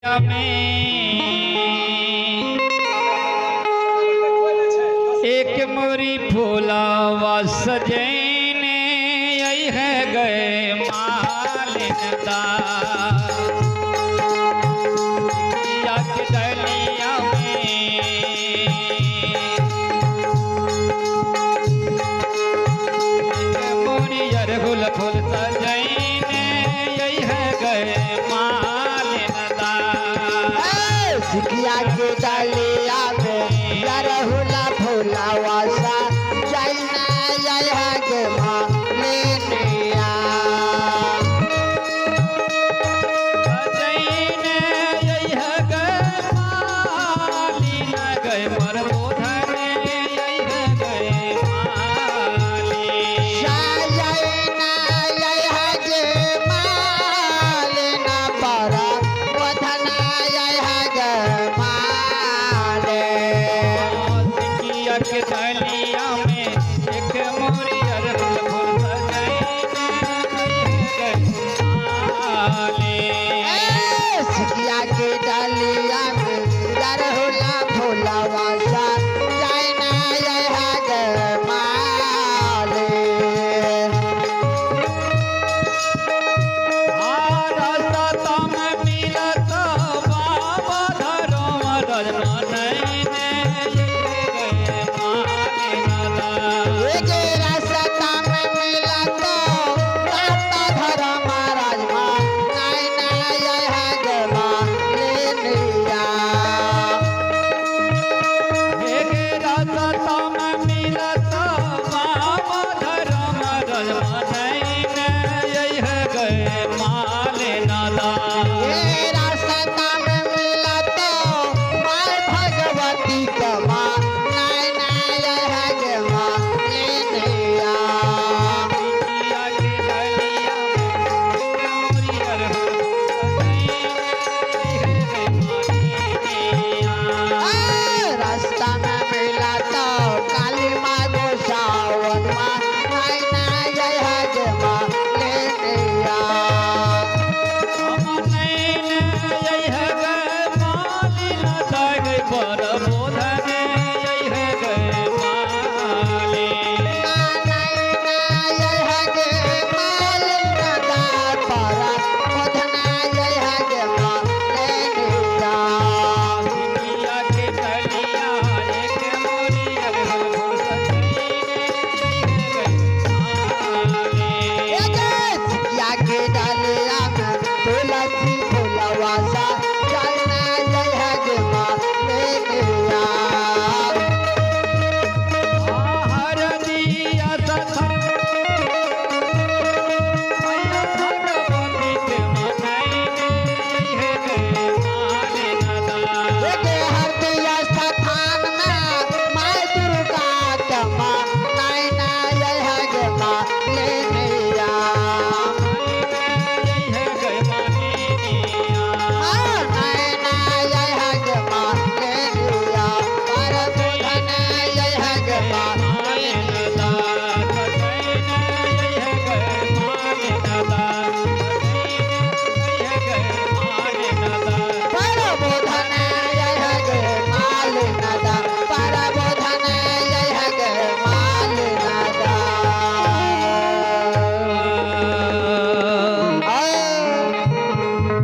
में एक मोरी फूलावा सजने आई है गए मालिनता के डलिया में एक मोरी अरहुल फूल सजने आई है गए मालिनता सिकिया के डालिया में अरहुला फूलावा सा जाइना यह के मालिनिया सजने आई है गए मालिना गए मर बोधने आई है गए माली जाइना यह के मालिना परा वधना यह के माले के डालिया में एक मोरी अरहुल फूल सजने सिकिया के डालिया